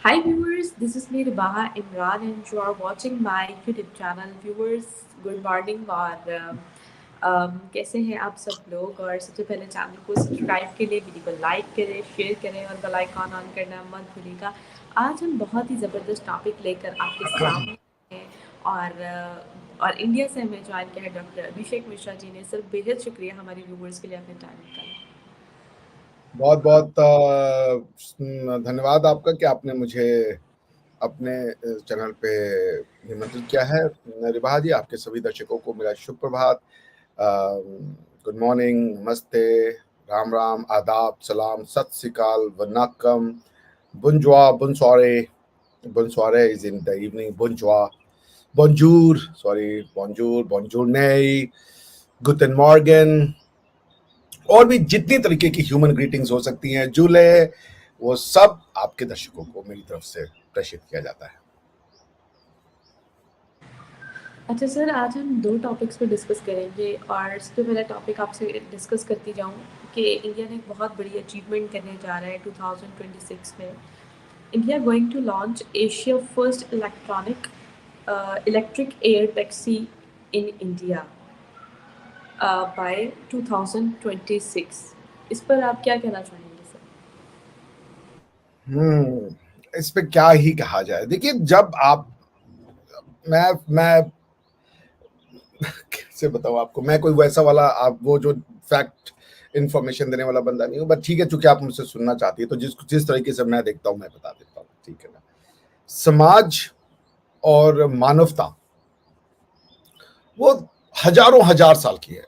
Hi viewers, this is me Ribaha Imran and you are watching my YouTube channel. Viewers, good morning और कैसे हैं आप सब लोग। और सबसे पहले चैनल को सब्सक्राइब के लिए वीडियो को लाइक करें, शेयर करें और बेल आइकॉन ऑन करना मत भूलिएगा। आज हम बहुत ही ज़बरदस्त टॉपिक लेकर आपके सामने हैं और इंडिया से हमें ज्वाइन किया है डॉक्टर अभिषेक मिश्रा जी ने। सर बेहद शुक्रिया हमारे व्यूवर्स के लिए आपने टाइम निकाला। बहुत बहुत धन्यवाद आपका कि आपने मुझे अपने चैनल पे निमंत्रित किया है। रिबाहा जी, आपके सभी दर्शकों को मेरा शुभ प्रभात, गुड मॉर्निंग, नमस्ते, राम राम, आदाब, सलाम, सत श्री अकाल, वनक्कम, बुंजवा, बुनसवारे इज इन द इवनिंग, बुंजवा, bonjour, sorry, bonjour, bonjourne, guten morgen, और भी जितनी तरीके की ह्यूमन ग्रीटिंग्स हो सकती हैं, जूले, वो सब आपके दर्शकों को मेरी तरफ से प्रेषित किया जाता है। अच्छा सर, आज हम दो टॉपिक्स पे डिस्कस करेंगे और सबसे पहला टॉपिक आपसे डिस्कस करती जाऊँ कि इंडिया ने एक बहुत बड़ी अचीवमेंट करने जा रहा है 2026 में। India going to launch Asia first electric air taxi in India by 2026। इस पर आप क्या कहना चाहेंगे सर? इस पे क्या ही कहा जाए। देखिए, जब आप मैं कैसे बताऊं आपको, मैं कोई वैसा वाला आप वो जो फैक्ट इंफॉर्मेशन देने वाला बंदा नहीं हूँ, बट ठीक है, चूंकि आप मुझसे सुनना चाहती है तो जिस जिस तरीके से मैं देखता हूँ मैं बता देता हूँ, ठीक है ना। समाज और मानवता वो हजारों हजार साल की है,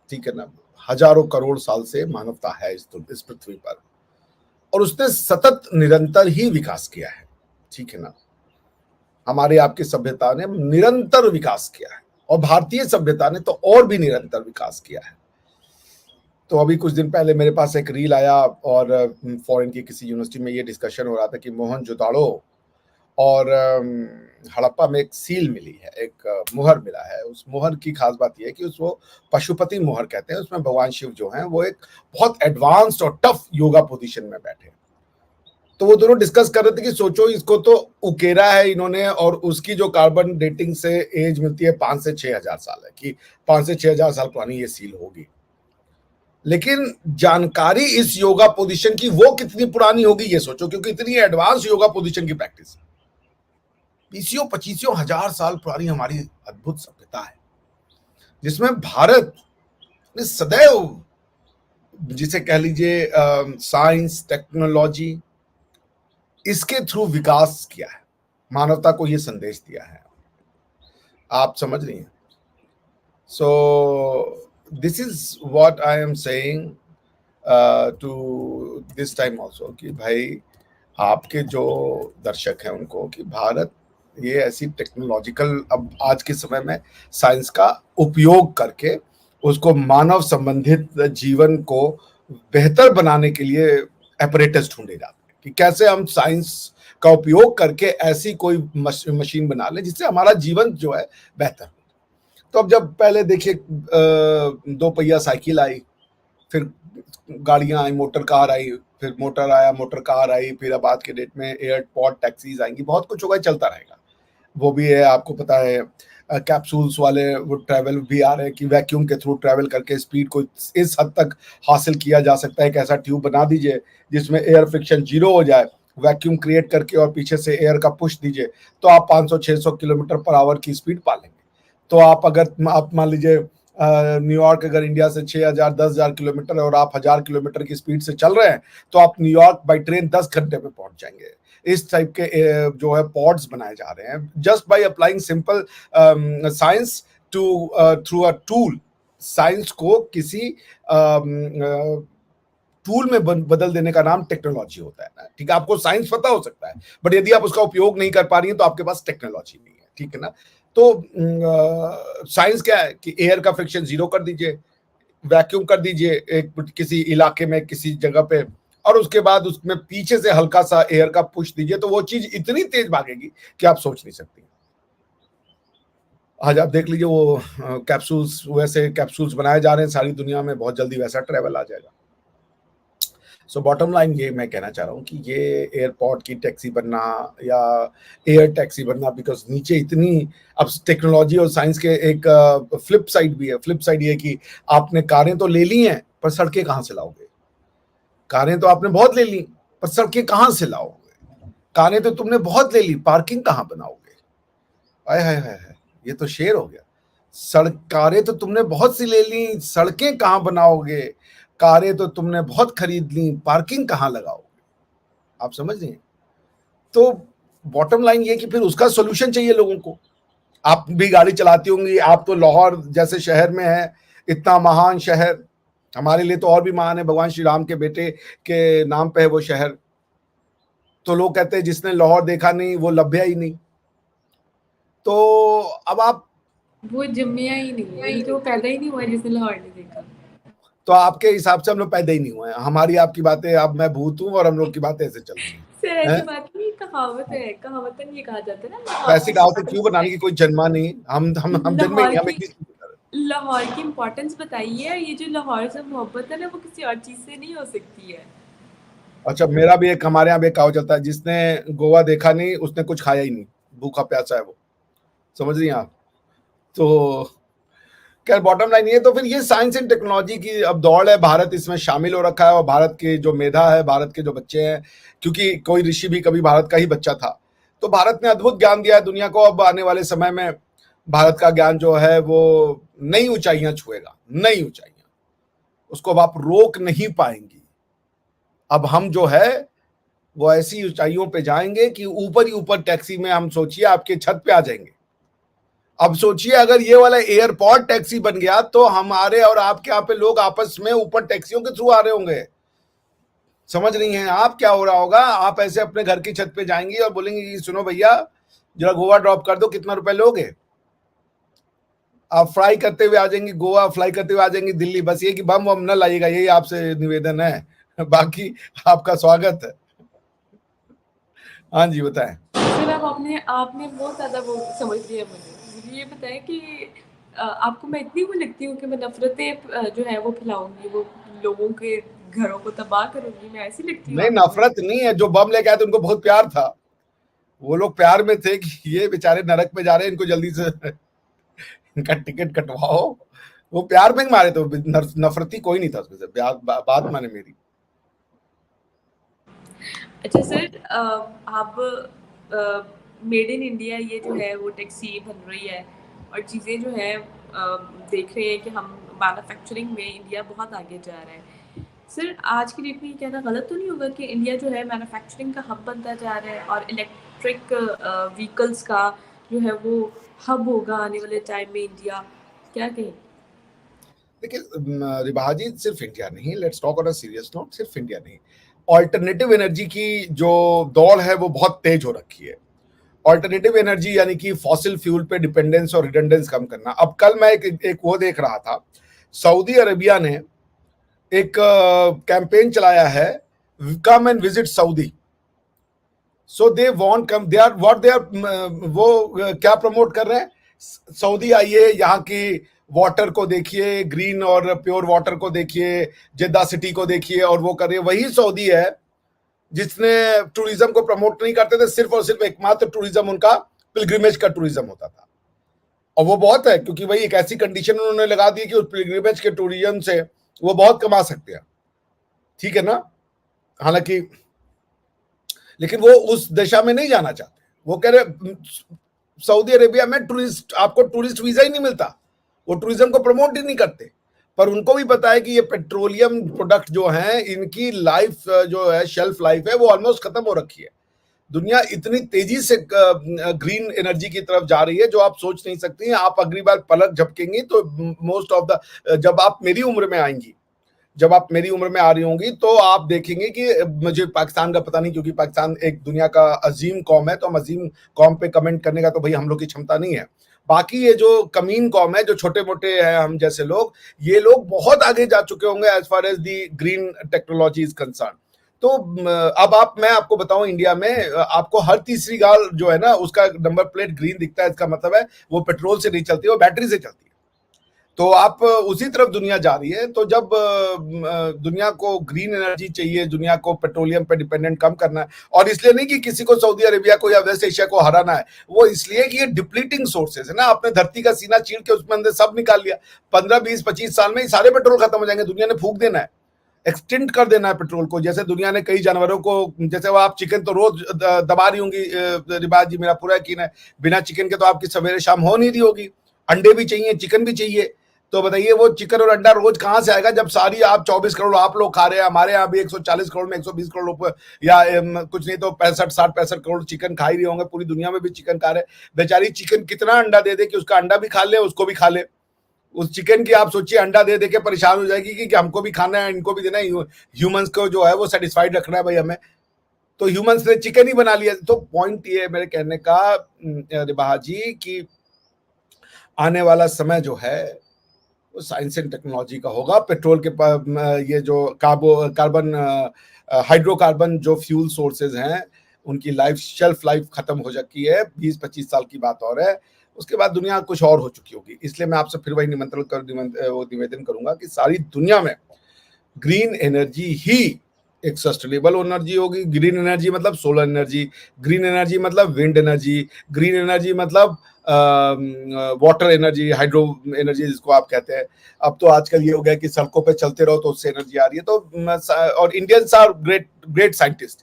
ठीक है ना। हजारों करोड़ साल से मानवता है इस पृथ्वी पर, और उसने सतत निरंतर ही विकास किया है, ठीक है ना। हमारे आपकी सभ्यता ने निरंतर विकास किया है, और भारतीय सभ्यता ने तो और भी निरंतर विकास किया है। तो अभी कुछ दिन पहले मेरे पास एक रील आया, और फॉरेन की किसी यूनिवर्सिटी में ये डिस्कशन हो रहा था कि मोहनजोदाड़ो और हड़प्पा में एक सील मिली है, एक मुहर मिला है। उस मुहर की खास बात यह है कि उसको पशुपति मुहर कहते हैं। उसमें भगवान शिव जो हैं वो एक बहुत एडवांस्ड और टफ योगा पोजीशन में बैठे हैं। तो वो दोनों डिस्कस कर रहे थे कि सोचो, इसको तो उकेरा है इन्होंने, और उसकी जो कार्बन डेटिंग से एज मिलती है 5 से 6 हजार साल है, कि 5 से 6 हजार साल पुरानी ये सील होगी। लेकिन जानकारी इस योगा पोजीशन की वो कितनी पुरानी होगी ये सोचो, क्योंकि इतनी एडवांस योगा पोजीशन की प्रैक्टिस 20-25 हजार साल पुरानी हमारी अद्भुत सभ्यता है, जिसमें भारत ने सदैव, जिसे कह लीजिए साइंस टेक्नोलॉजी, इसके थ्रू विकास किया है, मानवता को यह संदेश दिया है। आप समझ रही हैं? So this is what I am saying to this time also, कि भाई आपके जो दर्शक हैं उनको, कि भारत ये ऐसी टेक्नोलॉजिकल, अब आज के समय में साइंस का उपयोग करके उसको मानव संबंधित जीवन को बेहतर बनाने के लिए एपरेटस ढूंढे जाते हैं, कि कैसे हम साइंस का उपयोग करके ऐसी कोई मशीन बना लें जिससे हमारा जीवन जो है बेहतर हो। तो अब जब पहले देखिए 2 पहिया साइकिल आई, फिर गाड़ियां आई, मोटर कार आई, फिर मोटर आया, मोटर कार आई, फिर अब आज के डेट में एयरपोर्ट टैक्सीज आएंगी, बहुत कुछ होगा, चलता रहेगा। वो भी है, आपको पता है कैप्सूल्स वाले वो ट्रैवल भी आ रहे हैं कि वैक्यूम के थ्रू ट्रैवल करके स्पीड को इस हद तक हासिल किया जा सकता है। एक ऐसा ट्यूब बना दीजिए जिसमें एयर फ्रिक्शन 0 हो जाए, वैक्यूम क्रिएट करके, और पीछे से एयर का पुश दीजिए, तो आप 500-600 किलोमीटर पर आवर की स्पीड पा लेंगे। तो आप मान लीजिए न्यूयॉर्क अगर इंडिया से 6,000 10,000 किलोमीटर है और आप 1,000 किलोमीटर की स्पीड से चल रहे हैं, तो आप न्यूयॉर्क बाई ट्रेन 10 घंटे में पहुंच जाएंगे। इस टाइप के जो है पॉड्स बनाए जा रहे हैं, just by applying simple science to through a tool. Science को किसी टूल में बदल देने का नाम टेक्नोलॉजी होता है ना, ठीक है। आपको साइंस पता हो सकता है, बट यदि आप उसका उपयोग नहीं कर पा रही हैं तो आपके पास टेक्नोलॉजी नहीं है, ठीक है ना। तो साइंस क्या है कि एयर का फ्रिक्शन 0 कर दीजिए, वैक्यूम कर दीजिए एक किसी इलाके में, किसी जगह पे, और उसके बाद उसमें पीछे से हल्का सा एयर का पुश दीजिए, तो वो चीज इतनी तेज भागेगी कि आप सोच नहीं सकती। आज आप देख लीजिए, वो कैप्सूल्स, वैसे कैप्सूल्स बनाए जा रहे हैं सारी दुनिया में, बहुत जल्दी वैसा ट्रेवल आ जाएगा। सो बॉटम लाइन ये मैं कहना चाह रहा हूँ कि ये एयरपोर्ट की टैक्सी बनना या एयर टैक्सी बनना, बिकॉज नीचे इतनी अब टेक्नोलॉजी और साइंस के एक फ्लिप साइड भी है। फ्लिप साइड ये कि आपने कारें तो ले ली हैं, पर सड़कें कहाँ से लाओगे? कारें तो आपने बहुत ले ली, पर सड़कें कहाँ से लाओगे? कारें तो तुमने बहुत ले ली, पार्किंग कहाँ बनाओगे? आय हाय हाय हाय, ये तो शेर हो गया। सड़क कारें तो तुमने बहुत सी ले ली, सड़कें कहाँ बनाओगे? कारें तो तुमने बहुत खरीद ली, पार्किंग कहाँ लगाओगे? आप समझ रहे हैं? तो बॉटम लाइन ये कि फिर उसका सॉल्यूशन चाहिए लोगों को। आप भी गाड़ी चलाती होंगी, आप तो लाहौर जैसे शहर में है, इतना महान शहर, हमारे लिए तो और भी महान है, भगवान श्री राम के बेटे के नाम पे है वो शहर। तो लोग कहते हैं जिसने लाहौर देखा नहीं वो लभ्या ही नहीं। तो अब आप, वो जम्मिया ही नहीं है, बल्कि वो पैदा ही नहीं हुआ जिसने लाहौर नहीं देखा। तो आपके हिसाब से हम लोग पैदा ही नहीं हुए हैं। हमारी आपकी बातें, अब मैं भूत हूँ और हम लोग की बातें ऐसे चल रही सर हैं ऐसी हैं? बात नहीं, कहावत है, कहावतन ये कहा जाता है ना, तो लाहौर ऐसी की कहावतें क्यों बनाने की? कोई जन्मा नहीं, हम जन्मे लाहौर नहीं, हम की एक चीज कर रहे हैं। लाहौर की इम्पोर्टेंस बताइए। ये जो लाहौर से मोहब्बत है ना, वो किसी और चीज से नहीं हो सकती है। अच्छा, मेरा भी एक, हमारे यहाँ भी एक कहावत चलता है, जिसने गोवा देखा नहीं उसने कुछ खाया ही नहीं, भूखा प्यासा है वो। समझ रही हैं आप? तो खैर बॉटम लाइन ये, तो फिर ये साइंस एंड टेक्नोलॉजी की अब दौड़ है, भारत इसमें शामिल हो रखा है, और भारत के जो मेधा है, भारत के जो बच्चे हैं, क्योंकि कोई ऋषि भी कभी भारत का ही बच्चा था, तो भारत ने अद्भुत ज्ञान दिया है दुनिया को। अब आने वाले समय में भारत का ज्ञान जो है वो नई ऊंचाइयां छुएगा, नई ऊंचाइयां, उसको अब आप रोक नहीं पाएंगी। अब हम जो है वो ऐसी ऊंचाइयों पे जाएंगे कि ऊपर ही ऊपर टैक्सी में, हम सोचिए आपके छत पे आ जाएंगे। अब सोचिए अगर ये वाला एयरपोर्ट टैक्सी बन गया तो हमारे और आपके यहाँ पे लोग आपस में ऊपर टैक्सियों के थ्रू आ रहे होंगे। समझ रही हैं आप क्या हो रहा होगा? आप ऐसे अपने घर की छत पे जाएंगी और बोलेंगे कि सुनो भैया जरा गोवा ड्रॉप कर दो, कितना रुपए लोगे? आप फ्लाई करते हुए आ जाएंगी, गोवा फ्लाई करते हुए आ जाएंगी दिल्ली। बस ये कि बम वम न लाइएगा, यही आपसे निवेदन है। बाकी आपका स्वागत है। हाँ जी, बताएं। सर आप आपने आपने बहुत ज्यादा वो समझ लिया। मुझे ये बताएं कि आपको मैं इतनी वो लगती हूँ कि मैं नफरतें जो है वो फैलाऊंगी, वो लोगों के घरों को तबाह करूंगी, मैं ऐसी लगती हूँ नहीं, आपको? नफरत नहीं है। जो बम लेके आए थे उनको बहुत प्यार था, वो लोग प्यार में थे कि ये बेचारे नरक में जा रहे हैं, इनको जल्दी से इनका टिकट कटवाओ। वो प्यार में ही मारे थे, नफरती कोई नहीं था उसमें से। बात माने मेरी। अच्छा सर, आप मेड इन इंडिया ये जो है वो टैक्सी बन रही है और चीज़ें जो है देख रहे हैं कि हम मैन्युफैक्चरिंग में इंडिया बहुत आगे जा रहा है। सर आज की डेट में ये कहना गलत तो नहीं होगा कि इंडिया जो है मैन्युफैक्चरिंग का हब बनता जा रहा है और इलेक्ट्रिक व्हीकल्स का जो है वो हब होगा आने वाले टाइम में इंडिया? क्या कहें? देखिए रिवाजी सिर्फ इंडिया नहीं, let's talk on a serious note, सिर्फ इंडिया नहीं, ऑल्टरनेटिव एनर्जी की जो दौड़ है वो बहुत तेज हो रखी है। ऑल्टरनेटिव एनर्जी यानी कि फॉसिल फ्यूल पे डिपेंडेंस और रिडंडेंस कम करना। अब कल मैं एक वो देख रहा था, सऊदी अरेबिया ने एक कैंपेन चलाया है, come and visit Saudi. So they want come, they are what they are, वो क्या प्रमोट कर रहे हैं? सऊदी आइए, यहाँ की वाटर को देखिए, ग्रीन और प्योर वाटर को देखिए, जेद्दा सिटी को देखिए, और वो कर रही है। वही सऊदी है जिसने टूरिज्म को प्रमोट नहीं करते थे, सिर्फ और सिर्फ एकमात्र टूरिज्म उनका पिलग्रिमेज का टूरिज्म होता था। और वो बहुत है, क्योंकि वही एक ऐसी कंडीशन उन्होंने लगा दी कि उस पिलग्रिमेज के टूरिज्म से वो बहुत कमा सकते हैं, ठीक है ना? हालांकि लेकिन वो उस दिशा में नहीं जाना चाहते। वो कह रहे सऊदी अरेबिया में टूरिस्ट, आपको टूरिस्ट वीजा ही नहीं मिलता, वो टूरिज्म को प्रमोट ही नहीं करते। पर उनको भी पता है कि ये पेट्रोलियम प्रोडक्ट जो हैं इनकी लाइफ जो है, शेल्फ लाइफ है, वो ऑलमोस्ट खत्म हो रखी है। दुनिया इतनी तेजी से ग्रीन एनर्जी की तरफ जा रही है जो आप सोच नहीं सकती हैं। आप अगली बार पलक झपकेंगी तो मोस्ट ऑफ द, जब आप मेरी उम्र में आएंगी, जब आप मेरी उम्र में आ रही होंगी, तो आप देखेंगे कि मुझे पाकिस्तान का पता नहीं, क्योंकि पाकिस्तान एक दुनिया का अजीम कौम है, तो हम अजीम कौम पे कमेंट करने का तो भाई हम लोग की क्षमता नहीं है। बाकी ये जो कमीन कौम है, जो छोटे मोटे हैं हम जैसे लोग, ये लोग बहुत आगे जा चुके होंगे as far as the green technology is concern. तो अब मैं आपको बताऊं, इंडिया में आपको हर तीसरी गाल जो है ना, उसका नंबर प्लेट ग्रीन दिखता है। इसका मतलब है वो पेट्रोल से नहीं चलती, वो बैटरी से चलती है। तो आप उसी तरफ दुनिया जा रही है। तो जब दुनिया को ग्रीन एनर्जी चाहिए, दुनिया को पेट्रोलियम पे डिपेंडेंट कम करना है, और इसलिए नहीं कि किसी को सऊदी अरेबिया को या वेस्ट एशिया को हराना है, वो इसलिए कि ये डिप्लीटिंग सोर्सेज है ना। आपने धरती का सीना चीर के उसमें अंदर सब निकाल लिया, 15 20 25 साल में ही सारे पेट्रोल खत्म हो जाएंगे, दुनिया ने फूक देना है, एक्सटेंड कर देना है पेट्रोल को। जैसे दुनिया ने कई जानवरों को, जैसे वो आप चिकन तो रोज दबा रही होंगी रिबाज जी, मेरा पूरा यकीन है, बिना चिकन के तो आपकी सवेरे शाम हो नहीं रही होगी। अंडे भी चाहिए, चिकन भी चाहिए, तो बताइए वो चिकन और अंडा रोज कहां से आएगा जब सारी आप 24 करोड़ आप लोग खा रहे हैं। हमारे यहाँ भी 140 करोड़ में 120 करोड़ रुपए या कुछ नहीं तो 65 करोड़ चिकन खा ही रहे होंगे, पूरी दुनिया में भी चिकन खा रहे हैं। बेचारी चिकन कितना अंडा दे दे कि उसका अंडा भी खा ले, उसको भी खा ले। उस चिकन की आप सोचिए, अंडा दे दे के परेशान हो जाएगी कि हमको भी खाना है, इनको भी देना है, ह्यूमंस को जो है वो सेटिस्फाइड रखना है भाई हमें, तो ह्यूमंस ने चिकन ही बना लिया। तो पॉइंट ये है मेरे कहने का रिबाहा जी कि आने वाला समय जो है वो साइंस एंड टेक्नोलॉजी का होगा। पेट्रोल के ये जो कार्बन हाइड्रोकार्बन जो फ्यूल सोर्सेज हैं उनकी लाइफ शेल्फ लाइफ खत्म हो चुकी है, 20-25 साल की बात और है, उसके बाद दुनिया कुछ और हो चुकी होगी। इसलिए मैं आपसे फिर वही निवेदन करूंगा कि सारी दुनिया में ग्रीन एनर्जी ही एक सस्टेनेबल एनर्जी होगी। ग्रीन एनर्जी मतलब सोलर एनर्जी, ग्रीन एनर्जी मतलब विंड एनर्जी, ग्रीन एनर्जी मतलब वाटर एनर्जी, हाइड्रो एनर्जी जिसको आप कहते हैं। अब तो आजकल ये हो गया कि सड़कों पे चलते रहो तो उससे एनर्जी आ रही है। तो और इंडियंस आर ग्रेट साइंटिस्ट,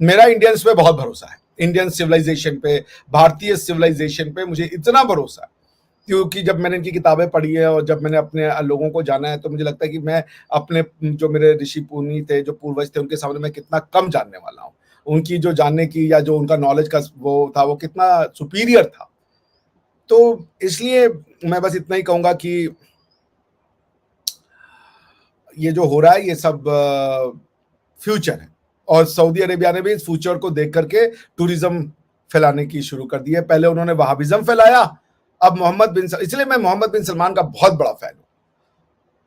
मेरा इंडियंस पे बहुत भरोसा है, इंडियन सिविलाइजेशन पे, भारतीय सिविलाइजेशन पे मुझे इतना भरोसा है, क्योंकि जब मैंने इनकी किताबें पढ़ी है और जब मैंने अपने लोगों को जाना है, तो मुझे लगता है कि मैं अपने जो मेरे ऋषि पुनी थे, जो पूर्वज थे, उनके सामने मैं कितना कम जानने वाला हूँ। उनकी जो जानने की या जो उनका नॉलेज का वो था वो कितना सुपीरियर था। तो इसलिए मैं बस इतना ही कहूंगा कि ये जो हो रहा है ये सब फ्यूचर है, और सऊदी अरेबिया ने भी इस फ्यूचर को देख करके टूरिज्म फैलाने की शुरू कर दी है। पहले उन्होंने वहाबिज्म फैलाया, अब इसलिए मैं मोहम्मद बिन सलमान का बहुत बड़ा फैन हूं।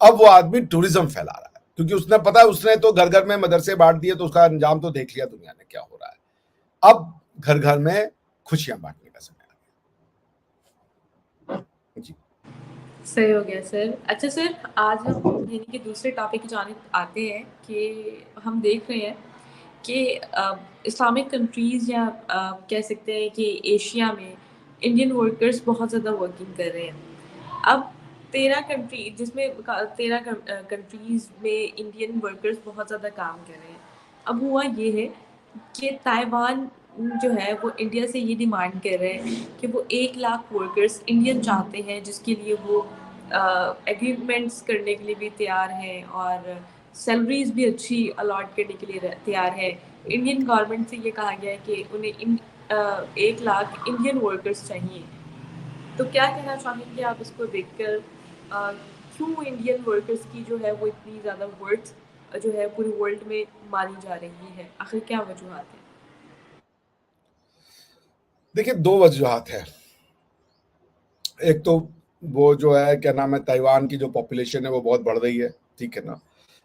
अब वो आदमी टूरिज्म फैला रहा है, क्योंकि उसने पता है, उसने तो घर घर में मदरसे बांट दिए, तो उसका अंजाम तो देख लिया दुनिया ने क्या हो रहा है। अब घर घर में खुशियां बांटने का समय आ गया। जी सही हो गया सर। अच्छा सर, आज हम यानी कि दूसरे टॉपिक की जानिब आते हैं कि हम देख रहे हैं कि इस्लामिक कंट्रीज़ या कह सकते हैं कि एशिया में इंडियन वर्कर्स बहुत ज़्यादा वर्किंग कर रहे हैं। अब 13 कंट्री जिसमें 13 कंट्रीज़ में इंडियन वर्कर्स बहुत ज़्यादा काम कर रहे हैं। अब हुआ ये है कि ताइवान जो है वो इंडिया से ये डिमांड कर रहे हैं कि वो 1 लाख वर्कर्स इंडियन चाहते हैं, जिसके लिए वो एग्रीमेंट्स करने के लिए भी तैयार हैं और सैलरीज भी अच्छी अलॉट करने के लिए तैयार है। इंडियन गवर्नमेंट से ये कहा गया है कि उन्हें 1 लाख इंडियन वर्कर्स चाहिए। तो क्या कहना चाहेंगे आप इसको देखकर, क्यों इंडियन वर्कर्स की जो है वो इतनी ज़्यादा वर्थ जो है पूरी वर्ल्ड में मानी जा रही है, आखिर क्या वजूहत है? देखिए, 2 वजूहत है। एक तो वो जो है क्या नाम है, ताइवान की जो पॉपुलेशन है वो बहुत बढ़ रही है, ठीक है ना,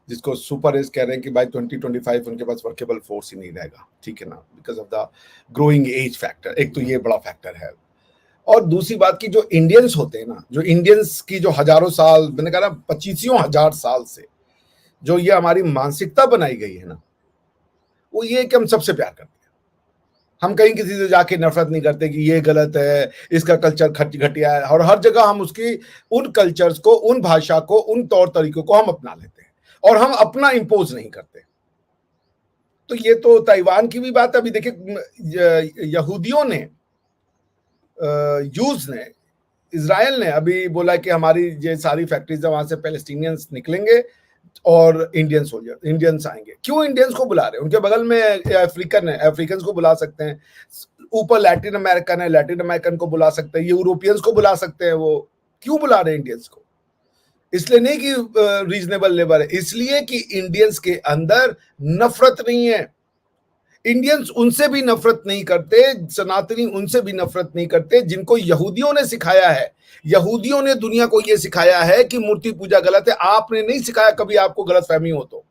जिसको सुपर एज कह रहे हैं कि बाय 2025 उनके पास वर्केबल फोर्स ही नहीं रहेगा, ठीक है ना, because of the growing age factor. एक तो ये बड़ा फैक्टर है, और दूसरी बात की जो इंडियंस होते हैं ना, जो इंडियंस की जो हजारों साल, मैंने कहा ना 25,000 साल से जो ये हमारी मानसिकता बनाई गई है ना, वो ये कि हम सबसे प्यार करते हैं। हम कहीं किसी से जाके नफरत नहीं करते कि ये गलत है, इसका कल्चर घटिया है, और हर जगह हम उसकी उन कल्चर्स को, उन भाषा को, उन तौर तरीकों को हम अपना लेते हैं, और हम अपना इंपोज नहीं करते। तो ये तो ताइवान की भी बात है। अभी देखिए, यहूदियों ने, यूज ने, इजराइल ने अभी बोला कि हमारी ये सारी फैक्ट्रीज है, वहां से पैलेस्टीनियंस निकलेंगे और इंडियंस आएंगे। क्यों इंडियंस को बुला रहे हैं? उनके बगल में अफ्रीकन है, अफ्रीकन को बुला सकते हैं, ऊपर लैटिन अमेरिकन है, लैटिन अमेरिकन को बुला सकते हैं, यूरोपियंस को बुला सकते हैं। वो क्यों बुला रहे हैं इंडियंस को? इसलिए नहीं कि रीजनेबल लेबर है, इसलिए कि इंडियंस के अंदर नफरत नहीं है। इंडियंस उनसे भी नफरत नहीं करते, सनातनी उनसे भी नफरत नहीं करते, जिनको यहूदियों ने सिखाया है। यहूदियों ने दुनिया को यह सिखाया है कि मूर्ति पूजा गलत है। आपने नहीं सिखाया कभी, आपको गलत फहमी हो तो।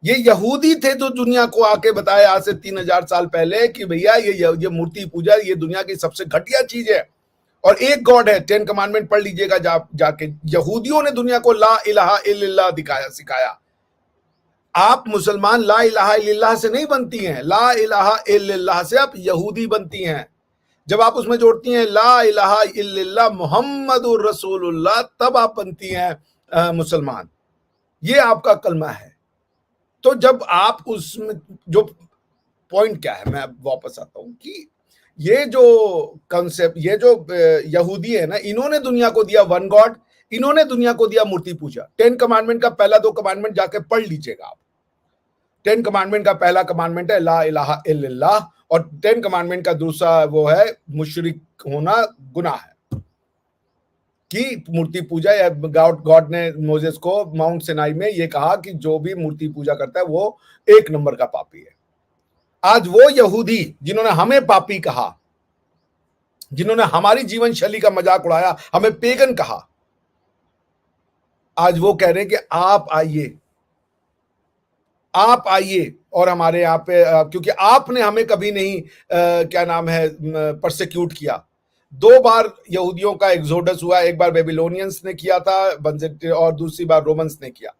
ये यहूदी थे जो दुनिया को आके बताए आज से 3,000 साल पहले कि भैया ये मूर्ति पूजा ये दुनिया की सबसे घटिया चीज है, और एक गॉड है। 10 कमांडमेंट पढ़ लीजिएगा जाके। यहूदियों ने दुनिया को ला इलाहा इल्लल्लाह दिखाया, सिखाया। आप मुसलमान ला इलाहा इल्लल्लाह से नहीं बनती हैं, ला इलाहा इल्लल्लाह से आप यहूदी बनती हैं। जब आप उसमें जोड़ती हैं ला इलाहा इल्लल्लाह मुहम्मदुर रसूलुल्लाह, तब आप बनती हैं मुसलमान। ये आपका कलमा है। तो जब आप उसमें जो पॉइंट क्या है, मैं वापस आता हूं कि ये जो कंसेप्ट, ये जो यहूदी है ना, इन्होंने दुनिया को दिया वन गॉड, इन्होंने दुनिया को दिया मूर्ति पूजा। 10 कमांडमेंट का पहला 2 कमांडमेंट जाके पढ़ लीजिएगा आप। 10 कमांडमेंट का पहला कमांडमेंट है ला इलाहा इल्लल्लाह, और 10 कमांडमेंट का दूसरा वो है मुशरिक होना गुनाह है, कि मूर्ति पूजा। या गॉड ने मोजेस को माउंट सिनाई में ये कहा कि जो भी मूर्ति पूजा करता है वो 1 नंबर का पापी है। आज वो यहूदी जिन्होंने हमें पापी कहा, जिन्होंने हमारी जीवन शैली का मजाक उड़ाया, हमें पेगन कहा, आज वो कह रहे हैं कि आप आइए और हमारे यहाँ पे, क्योंकि आपने हमें कभी नहीं क्या नाम है परसिक्यूट किया। 2 बार यहूदियों का एक्सोडस हुआ, एक बार बेबीलोनियंस ने किया था और दूसरी बार रोमन्स ने किया।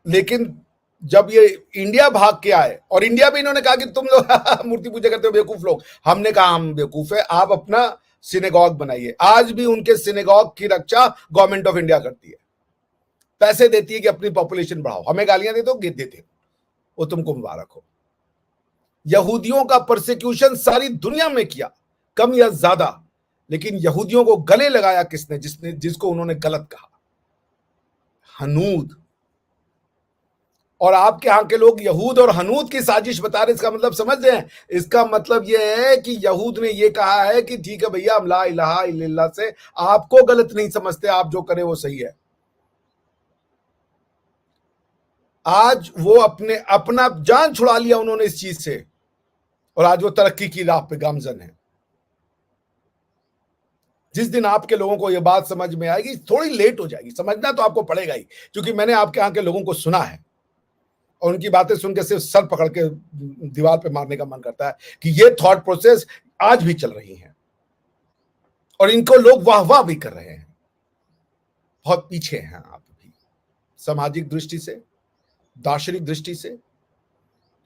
लेकिन जब ये इंडिया भाग के आए, और इंडिया भी इन्होंने कहा कि तुम लोग मूर्ति पूजा करते हो बेवकूफ लोग, हमने कहा हम बेवकूफ है, आप अपना सिनेगॉग बनाइए। आज भी उनके सिनेगॉग की रक्षा गवर्नमेंट ऑफ इंडिया करती है, पैसे देती है कि अपनी पॉपुलेशन बढ़ाओ। हमें गालियां देते हो, देते वो तुमको मुबारक हो। यहूदियों का परसिक्यूशन सारी दुनिया में किया, कम या ज्यादा, लेकिन यहूदियों को गले लगाया किसने? जिसको उन्होंने गलत कहा, हनूद। और आपके यहां के लोग यहूद और हनूद की साजिश बता रहे। इसका मतलब समझ रहे हैं? इसका मतलब यह है कि यहूद ने यह कहा है कि ठीक है भैया, हम ला इलाहा इल्लल्लाह से आपको गलत नहीं समझते, आप जो करें वो सही है। आज वो अपना जान छुड़ा लिया उन्होंने इस चीज से, और आज वो तरक्की की राह पे गामजन है। जिस दिन आपके लोगों को ये बात समझ में आएगी, थोड़ी लेट हो जाएगी, समझना तो आपको पड़ेगा ही, क्योंकि मैंने आपके यहाँ के लोगों को सुना है और उनकी बातें सुन के सिर्फ सर पकड़ के दीवार पे मारने का मन करता है कि ये थॉट प्रोसेस आज भी चल रही है और इनको लोग वाह वाह भी कर रहे हैं। बहुत पीछे हैं आप भी, सामाजिक दृष्टि से, दार्शनिक दृष्टि से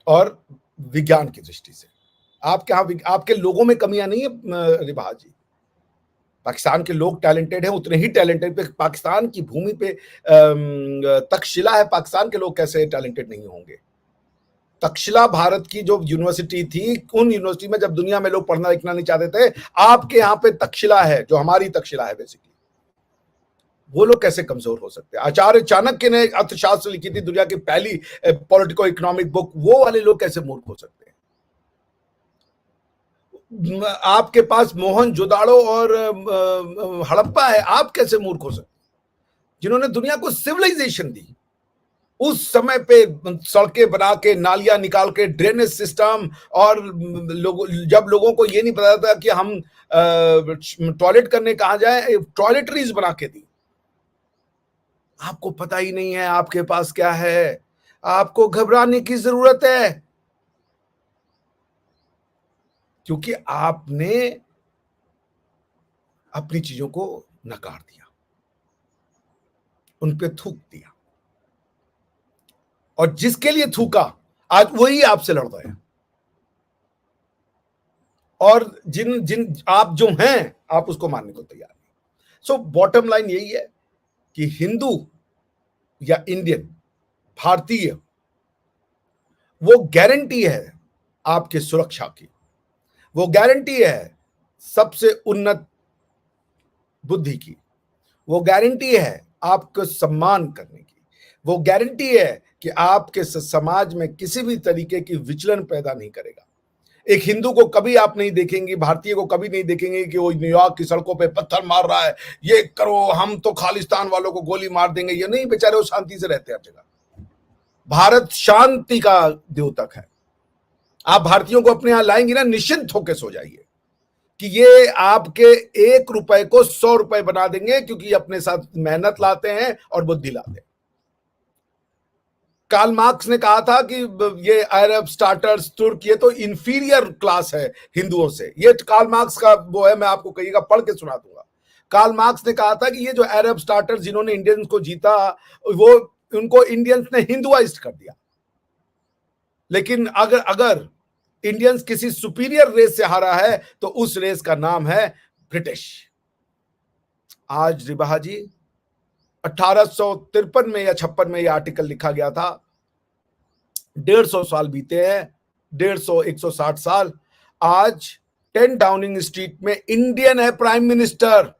और विज्ञान की दृष्टि से। आपके यहाँ आपके लोगों में कमियां नहीं है रिभा जी। पाकिस्तान के लोग टैलेंटेड हैं, उतने ही टैलेंटेड पे पाकिस्तान की भूमि पे तक्षशिला है, पाकिस्तान के लोग कैसे टैलेंटेड नहीं होंगे? तक्षशिला भारत की जो यूनिवर्सिटी थी, उन यूनिवर्सिटी में जब दुनिया में लोग पढ़ना लिखना नहीं चाहते थे, आपके यहाँ पे तक्षशिला है, जो हमारी तक्षशिला है बेसिकली। वो लोग कैसे कमजोर हो सकते हैं? आचार्य चाणक्य ने अर्थशास्त्र लिखी थी, दुनिया की पहली पॉलिटिको इकोनॉमिक बुक, वो वाले लोग कैसे मूर्ख हो सकते हैं? आपके पास मोहनजोदाड़ो और हड़प्पा है, आप कैसे मूर्ख हो सकते? जिन्होंने दुनिया को सिविलाइजेशन दी, उस समय पे सड़कें बना के, नालियां निकाल के, ड्रेनेज सिस्टम, और जब लोगों को ये नहीं पता था कि हम टॉयलेट करने कहां जाए, टॉयलेटरीज बना के दी। आपको पता ही नहीं है आपके पास क्या है, आपको घबराने की जरूरत है, क्योंकि आपने अपनी चीजों को नकार दिया, उन पे थूक दिया, और जिसके लिए थूका आज वही आपसे लड़ रहे हैं। और जिन जिन आप जो हैं, आप उसको मानने को तैयार नहीं। सो बॉटम लाइन यही है कि हिंदू या इंडियन, भारतीय, वो गारंटी है आपकी सुरक्षा की, वो गारंटी है सबसे उन्नत बुद्धि की, वो गारंटी है आपको सम्मान करने की, वो गारंटी है कि आपके समाज में किसी भी तरीके की विचलन पैदा नहीं करेगा। एक हिंदू को कभी आप नहीं देखेंगे, भारतीय को कभी नहीं देखेंगे कि वो न्यूयॉर्क की सड़कों पे पत्थर मार रहा है, ये करो, हम तो खालिस्तान वालों को गोली मार देंगे। ये नहीं, बेचारे वो शांति से रहते हैं हर जगह। भारत शांति का द्योतक है। आप भारतीयों को अपने यहां लाएंगे ना, निश्चिंत होकर सो जाइए कि ये आपके 1 रुपए को 100 रुपए बना देंगे, क्योंकि अपने साथ मेहनत लाते हैं और बुद्धि लाते हैं। कार्ल मार्क्स ने कहा था कि ये अरब, स्टार्टर्स, तुर्क ये तो इंफीरियर क्लास है हिंदुओं से। ये कार्ल मार्क्स का वो है, मैं आपको कहिएगा पढ़ के सुना दूंगा। कार्ल मार्क्स ने कहा था कि ये जो अरब स्टार्टर्स जिन्होंने इंडियंस को जीता, वो उनको इंडियंस ने हिंदुआइज्ड कर दिया। लेकिन अगर अगर इंडियंस किसी सुपीरियर रेस से हारा है तो उस रेस का नाम है ब्रिटिश। आज रिबाहा जी 1853 में या 56 में यह आर्टिकल लिखा गया था। 150 साल बीते हैं, 160 साल। आज 10 डाउनिंग स्ट्रीट में इंडियन है prime minister.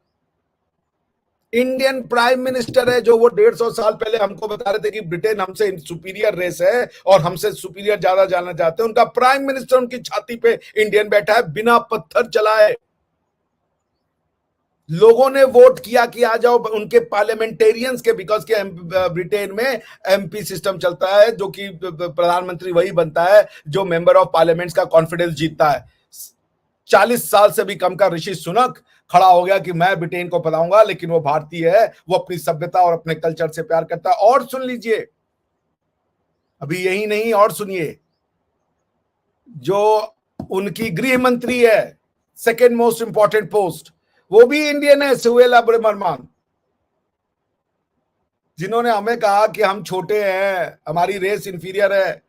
Indian prime minister है, जो वो 150 साल पहले हमको बता रहे थे कि ब्रिटेन हमसे सुपीरियर रेस है और हमसे सुपीरियर ज्यादा जानना चाहते हैं। उनका प्राइम मिनिस्टर उनकी छाती पे इंडियन बैठा है, बिना पत्थर चलाए। लोगों ने वोट किया कि आ जाओ उनके पार्लियामेंटेरियंस के, बिकॉज के ब्रिटेन में एमपी सिस्टम चलता है, जो कि प्रधानमंत्री वही बनता है जो मेंबर ऑफ पार्लियामेंट्स का कॉन्फिडेंस जीतता है। 40 साल से भी कम का ऋषि सुनक खड़ा हो गया कि मैं ब्रिटेन को पढ़ाऊंगा, लेकिन वो भारतीय है, वो अपनी सभ्यता और अपने कल्चर से प्यार करता है। और सुन लीजिए, अभी यही नहीं, और सुनिए, जो उनकी गृह मंत्री है, सेकेंड मोस्ट इंपॉर्टेंट पोस्ट, वो भी इंडियन है, सुवेला ब्रह्ममान, जिन्होंने हमें कहा कि हम छोटे हैं, हमारी रेस इंफीरियर है।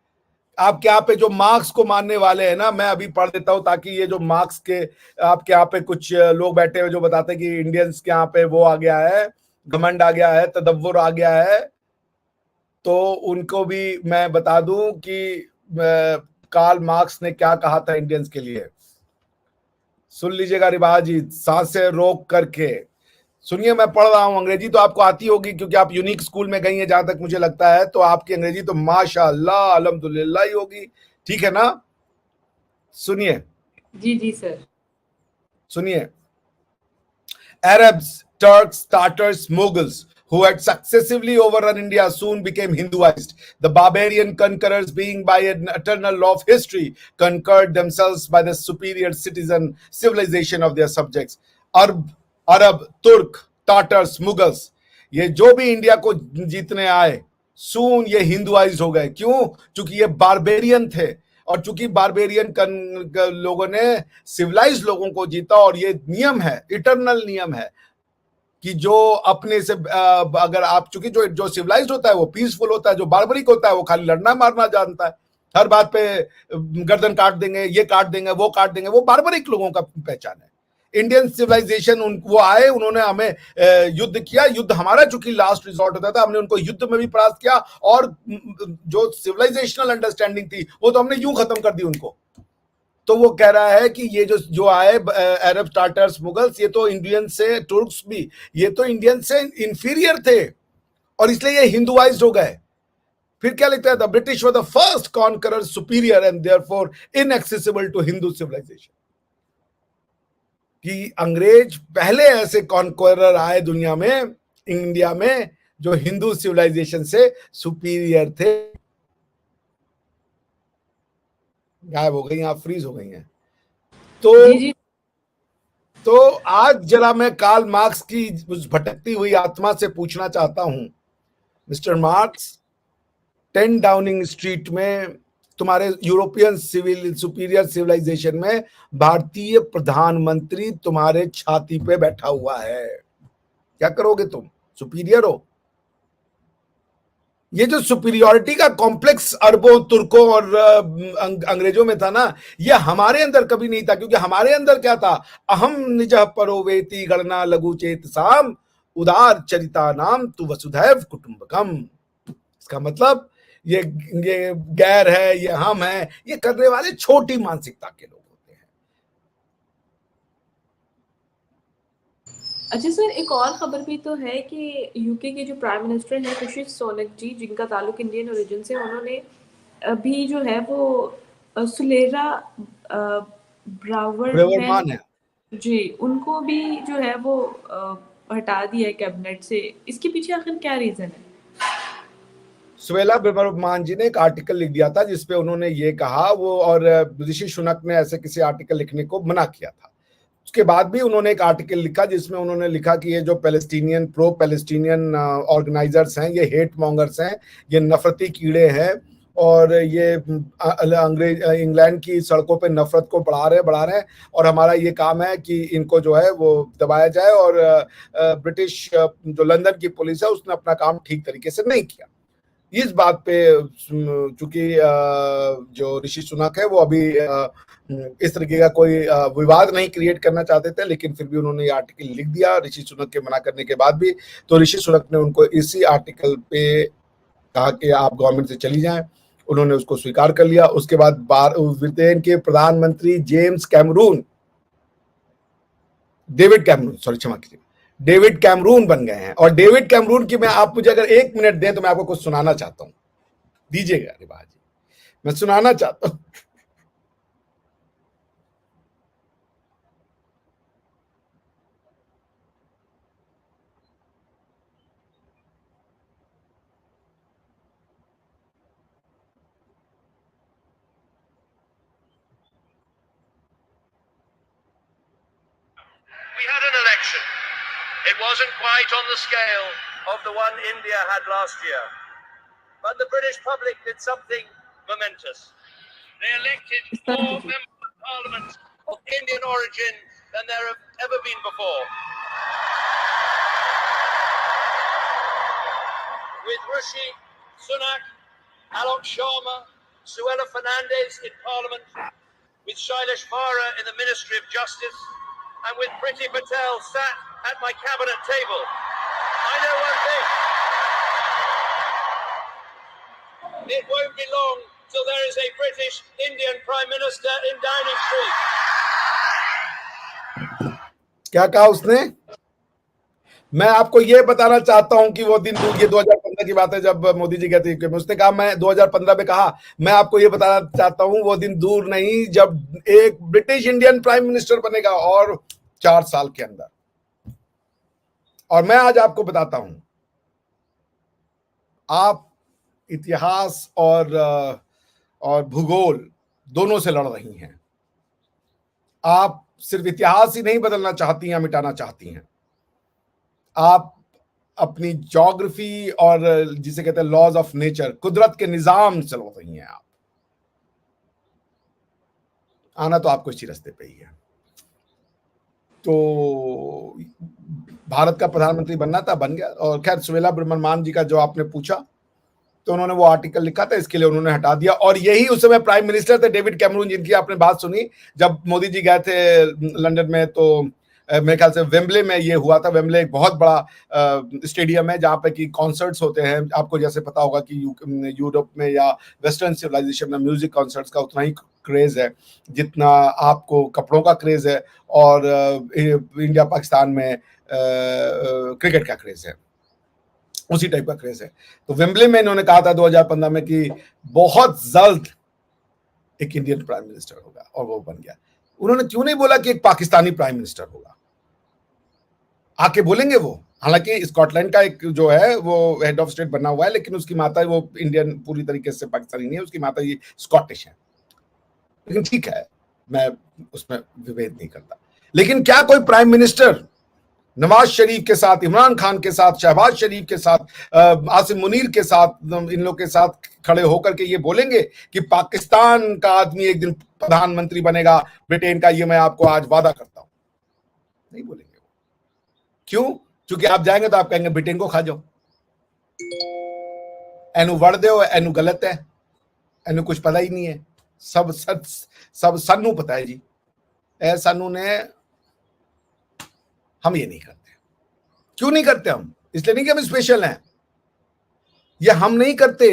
आपके यहाँ पे जो मार्क्स को मानने वाले हैं ना, मैं अभी पढ़ देता हूं ताकि ये जो मार्क्स के आपके यहाँ पे कुछ लोग बैठे हुए जो बताते हैं कि इंडियंस के यहाँ पे वो आ गया है, घमंड आ गया है, तदव्वुर आ गया है, तो उनको भी मैं बता दूं कि कार्ल मार्क्स ने क्या कहा था इंडियंस के लिए। सुन लीजिएगा रिबाहा जी, सांसें रोक करके सुनिए। मैं पढ़ रहा हूं, अंग्रेजी तो आपको आती होगी क्योंकि आप यूनिक स्कूल में गई हैं, जहां तक मुझे लगता है, तो आपकी अंग्रेजी तो माशाअल्लाह अल्हम्दुलिल्लाह ही होगी, ठीक है ना? सुनिए। जी जी सर। सुनिए। Arabs, Turks, Tatars, Mughals, who had successively overrun India, soon became Hinduized. The barbarian conquerors, being by an eternal law of history, conquered themselves by the superior citizen civilization of their subjects. अरब, तुर्क, Tatars, Mughals, ये जो भी India को जीतने आए, सून ये Hinduised हो गए। क्यों? क्योंकि ये बारबेरियन थे, और चूंकि बारबेरियन लोगों ने सिविलाइज लोगों को जीता, और ये नियम है, इटरनल नियम है कि जो अपने से अगर आप, चूंकि जो सिविलाइज्ड होता है वो पीसफुल होता है, जो बार्बरिक होता है वो खाली लड़ना मारना जानता है, हर बात पे गर्दन काट देंगे, ये काट देंगे, वो काट देंगे, वो बार्बरिक लोगों का पहचान है। इंडियन सिविलाइजेशन वो आए, उन्होंने हमें युद्ध किया, युद्ध हमारा चूंकि लास्ट रिजॉर्ट होता था, हमने उनको युद्ध में भी परास्त किया, और जो सिविलाइजेशनल अंडरस्टैंडिंग थी वो तो हमने यूं खत्म कर दी उनको। तो वो कह रहा है कि ये जो आए अरब, स्टार्टर्स, मुगल्स, ये तो इंडियन से, तुर्क्स भी, ये तो इंडियन से इंफीरियर थे और इसलिए ये हिंदुआइज्ड हो गए। फिर क्या लिखता है? The British were the first conqueror superior and therefore inaccessible to Hindu civilization. कि अंग्रेज पहले ऐसे कॉन्करर आए दुनिया में, इंडिया में, जो हिंदू सिविलाइजेशन से सुपीरियर थे। गायब हो गई, आप फ्रीज हो गई हैं। जी जी। तो आज जरा मैं कार्ल मार्क्स की उस भटकती हुई आत्मा से पूछना चाहता हूं, मिस्टर मार्क्स, 10 डाउनिंग स्ट्रीट में तुम्हारे यूरोपियन सिविल सुपीरियर सिविलाइजेशन में भारतीय प्रधानमंत्री तुम्हारे छाती पे बैठा हुआ है, क्या करोगे तुम? सुपीरियर हो। ये जो सुपीरियरिटी का कॉम्प्लेक्स अरबों, तुर्कों और अंग्रेजों में था ना, ये हमारे अंदर कभी नहीं था। क्योंकि हमारे अंदर क्या था? अहम निजः परो वेति गणना लघु चेत साम उदार चरिता नाम तु वसुधैव कुटुंबकम। इसका मतलब ये गैर है, ये हम है, ये करने वाले छोटी मानसिकता के लोग होते हैं। अच्छा सर, एक और खबर भी तो है कि यूके के जो प्राइम मिनिस्टर हैं ऋषि सुनक जी, जिनका ताल्लुक इंडियन ओरिजिन से, उन्होंने अभी जो है वो सुलेरा ब्रावरमैन है जी, उनको भी जो है वो हटा दिया है कैबिनेट से। इसके पीछे आखिर क्या रीजन है? सुवेला ब्रह्ममान जी ने एक आर्टिकल लिख दिया था जिसपे उन्होंने ये कहा, वो और ऋषि सुनक ने ऐसे किसी आर्टिकल लिखने को मना किया था। उसके बाद भी उन्होंने एक आर्टिकल लिखा जिसमें उन्होंने लिखा कि ये जो पैलेस्टीनियन प्रो पैलेस्टीनियन ऑर्गेनाइजर्स हैं, ये हेट मॉन्गर्स हैं, ये नफरती कीड़े हैं, और ये अंग्रेज इंग्लैंड की सड़कों पे नफरत को बढ़ा रहे हैं, और हमारा ये काम है कि इनको जो है वो दबाया जाए। और ब्रिटिश जो लंदन की पुलिस है उसने अपना काम ठीक तरीके से नहीं किया। इस बात पे चूंकि जो ऋषि सुनक है वो अभी इस तरीके का कोई विवाद नहीं क्रिएट करना चाहते थे, लेकिन फिर भी उन्होंने ये आर्टिकल लिख दिया ऋषि सुनक के मना करने के बाद भी। तो ऋषि सुनक ने उनको इसी आर्टिकल पे कहा कि आप गवर्नमेंट से चली जाएं, उन्होंने उसको स्वीकार कर लिया। उसके बाद ब्रिटेन के प्रधानमंत्री James Cameron, David Cameron, sorry क्षमा कीजिए, डेविड कैमरून बन गए हैं। और डेविड कैमरून की मैं, आप मुझे अगर 1 मिनट दें तो मैं आपको कुछ सुनाना चाहता हूं, दीजिएगा रिवाज जी, मैं सुनाना चाहता हूं। We had an election. It wasn't quite on the scale of the one India had last year. But the British public did something momentous. They elected more members of parliament of Indian origin than there have ever been before. With Rishi Sunak, Alok Sharma, Suella Fernandez in parliament, with Shailesh Vara in the Ministry of Justice, and with Priti Patel sat at my cabinet table, I know one thing. It won't be long till there is a British Indian Prime Minister in Downing Street. क्या कहा उसने? मैं आपको ये बताना चाहता हूं कि वो दिन दूर, ये 2015 की बात है जब मोदी जी गए थे, उसने कहा, मैं 2015 में कहा, मैं आपको ये बताना चाहता हूं वो दिन दूर नहीं जब एक ब्रिटिश इंडियन प्राइम मिनिस्टर बनेगा, और 4 साल के अंदर। और मैं आज आपको बताता हूं, आप इतिहास और भूगोल दोनों से लड़ रही हैं। आप सिर्फ इतिहास ही नहीं बदलना चाहती हैं, मिटाना चाहती हैं। आप अपनी ज्योग्राफी और जिसे कहते हैं लॉज ऑफ नेचर, कुदरत के निजाम से लड़ रही हैं। आप आना तो आपको इसी रास्ते पे ही है। तो भारत का प्रधानमंत्री बनना था, बन गया। और खैर, सुवेला ब्रह्मण्यम जी का जो आपने पूछा, तो उन्होंने वो आर्टिकल लिखा था, इसके लिए उन्होंने हटा दिया। और यही उस समय प्राइम मिनिस्टर थे डेविड कैमरून, जिनकी आपने बात सुनी जब मोदी जी गए थे लंदन में। तो मेरे ख्याल से वेम्बले में ये हुआ था। वेम्बले एक बहुत बड़ा स्टेडियम है जहाँ पे कि कॉन्सर्ट्स होते हैं। आपको जैसे पता होगा कि यूरोप में या वेस्टर्न सिविलाइजेशन में म्यूजिक कॉन्सर्ट्स का उतना ही क्रेज है जितना आपको कपड़ों का क्रेज है, और इंडिया पाकिस्तान में क्रिकेट का क्रेज है, उसी टाइप का क्रेज है। तो वेम्बले में इन्होंने कहा था 2015 में कि बहुत जल्द एक इंडियन प्राइम मिनिस्टर होगा, और वो बन गया। उन्होंने क्यों नहीं बोला कि एक पाकिस्तानी प्राइम मिनिस्टर होगा? आके बोलेंगे वो। हालांकि स्कॉटलैंड का एक जो है वो हेड ऑफ स्टेट बना हुआ है, लेकिन उसकी माता वो इंडियन पूरी तरीके से पाकिस्तानी नहीं है, उसकी माता ये स्कॉटिश है। लेकिन ठीक है, मैं उसमें विभेद नहीं करता। लेकिन क्या कोई प्राइम मिनिस्टर नवाज शरीफ के साथ, इमरान खान के साथ, शहबाज शरीफ के साथ, आसिम मुनीर के साथ, इन लोग के साथ खड़े होकर के ये बोलेंगे कि पाकिस्तान का आदमी एक दिन प्रधानमंत्री बनेगा ब्रिटेन का, ये मैं आपको आज वादा करता हूं? नहीं बोलेंगे। क्यों? क्योंकि आप जाएंगे तो आप कहेंगे ब्रिटेन को खा जाओ, एनु वड़ दो, एनु गलत है, एनु कुछ पता ही नहीं है, सब सच, सब सानू पता है जी। ए सानू ने, हम ये नहीं करते। क्यों नहीं करते हम? इसलिए नहीं कि हम स्पेशल हैं, ये हम नहीं करते,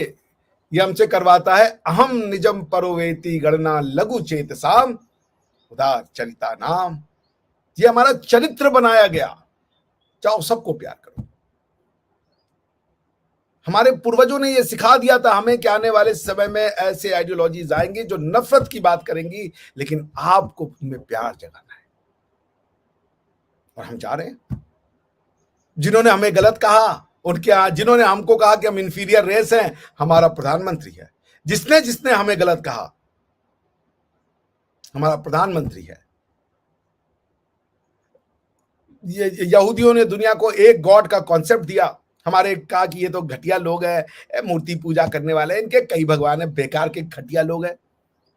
ये हमसे करवाता है अहम निजम परोवेति गणना लघु चेतसाम उदार चरिता नाम। ये हमारा चरित्र बनाया गया। चाहो सबको प्यार करो। हमारे पूर्वजों ने ये सिखा दिया था हमें कि आने वाले समय में ऐसे आइडियोलॉजीज आएंगी जो नफरत की बात करेंगी, लेकिन आपको उनमें प्यार जगाना है। और हम जा रहे हैं। जिन्होंने हमें गलत कहा, उनके जिन्होंने हमको कहा कि हम इंफीरियर रेस हैं, हमारा प्रधानमंत्री है। जिसने जिसने हमें गलत कहा, हमारा प्रधानमंत्री है। यहूदियों ने दुनिया को एक गॉड का कॉन्सेप्ट दिया, हमारे कहा कि ये तो घटिया लोग हैं, मूर्ति पूजा करने वाले, इनके कई भगवान है, बेकार के घटिया लोग हैं।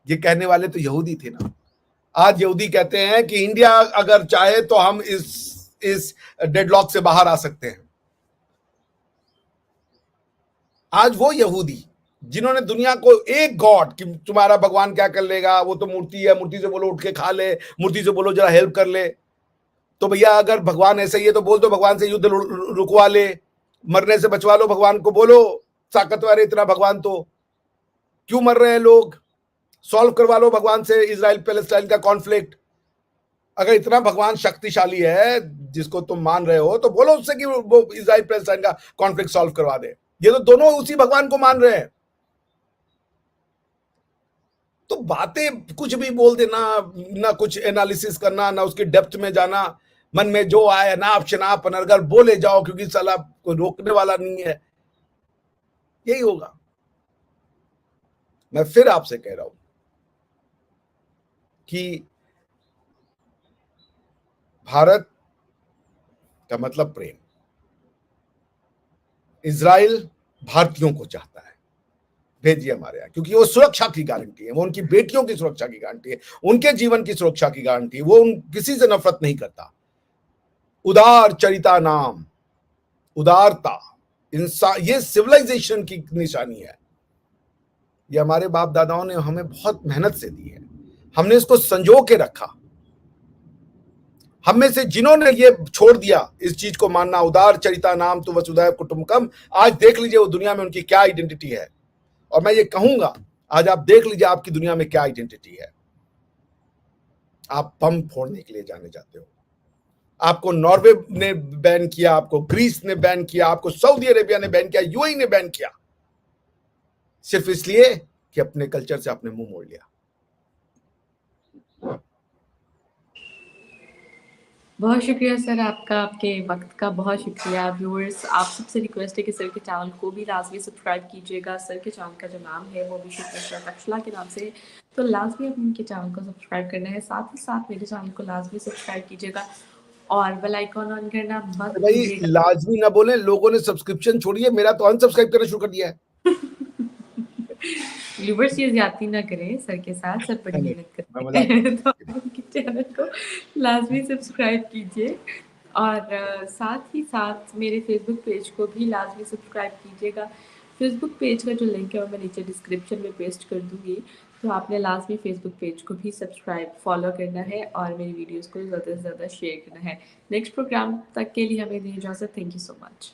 ये कहने वाले तो यहूदी थे ना। आज यहूदी कहते हैं कि इंडिया अगर चाहे तो हम इस डेडलॉक से बाहर आ सकते हैं। आज वो यहूदी जिन्होंने दुनिया को एक गॉड कि तुम्हारा भगवान क्या कर लेगा, वो तो मूर्ति है, मूर्ति से बोलो उठ के खा ले, मूर्ति से बोलो जरा हेल्प कर ले। तो भैया अगर भगवान ऐसे ही है तो बोल दो भगवान से युद्ध रुकवा ले, मरने से बचवा लो, भगवान को बोलो ताकतवर है इतना भगवान, तो क्यों मर रहे हैं लोग, सॉल्व करवा लो भगवान से इजराइल पैलेस्टाइन का कॉन्फ्लिक्ट। अगर इतना भगवान शक्तिशाली है जिसको तुम मान रहे हो तो बोलो उससे कि वो इजराइल पैलेस्टाइन का कॉन्फ्लिक्ट सॉल्व करवा दे। ये तो दोनों उसी भगवान को मान रहे हैं। तो बातें कुछ भी बोल देना, ना कुछ एनालिसिस करना, ना उसके डेप्थ में जाना, मन में जो आए नाप शनाप अनर्गल बोले जाओ, क्योंकि साला कोई रोकने वाला नहीं है। यही होगा। मैं फिर आपसे कह रहा हूं कि भारत का मतलब प्रेम। इजराइल भारतीयों को चाहता है, भेजिए हमारे यहाँ, क्योंकि वो सुरक्षा की गारंटी है, वो उनकी बेटियों की सुरक्षा की गारंटी है, उनके जीवन की सुरक्षा की गारंटी है। वो किसी से नफरत नहीं करता। उदार चरिता नाम, उदारता, इंसान, ये सिविलाइजेशन की निशानी है। ये हमारे बाप दादाओं ने हमें बहुत मेहनत से दी है, हमने इसको संजो के रखा। हम में से जिन्होंने ये छोड़ दिया इस चीज को मानना, उदार चरिता नाम तो वसुधैव कुटुंबकम, आज देख लीजिए वो दुनिया में उनकी क्या आइडेंटिटी है। और मैं ये कहूंगा आज आप देख लीजिए आपकी दुनिया में क्या आइडेंटिटी है। आप बम फोड़ने के लिए जाने जाते हो, आपको नॉर्वे ने बैन किया, आपको ग्रीस ने बैन किया, आपको सऊदी अरेबिया ने बैन किया, यूएई ने बैन किया, सिर्फ इसलिए कि अपने कल्चर से आपने मुंह मोड़ लिया। बहुत शुक्रिया सर आपका, आपके वक्त का बहुत शुक्रिया। व्यूअर्स, आप सबसे रिक्वेस्ट है कि सर के चैनल को भी लाजमी सब्सक्राइब कीजिएगा। सर के चैनल का जो नाम है वो अभिषेक मिश्रा तक्षशिला के नाम से, तो लाजमी अपने इनके चैनल को सब्सक्राइब करना है। साथ ही साथ मेरे चैनल को लाजमी सब्सक्राइब कीजिएगा और बेल आइकॉन ऑन करना मत भाई भूलिएगा। लाजमी ना बोले, लोगों ने सब्सक्रिप्शन छोड़ी है, मेरा तो अनसब्सक्राइब करना शुरू कर दिया है। व्यूअर्स ये ज्यादती ना करें सर के साथ, सर बड़ी नहीं, मेहनत मैं करते मजाक हैं तो उनके चैनल को लाजमी सब्सक्राइब कीजिए। और साथ ही साथ मेरे फेसबुक पेज को भी लाजमी सब्सक्राइब कीजिएगा। फेसबुक पेज का जो लिंक है वो मैं नीचे डिस्क्रिप्शन में पेस्ट कर दूंगी, तो आपने लाजमी फेसबुक पेज को भी सब्सक्राइब फॉलो करना है और मेरी वीडियोस को ज़्यादा से ज़्यादा शेयर करना है। नेक्स्ट प्रोग्राम तक के लिए हमें दी इजाज़त। Thank you so much.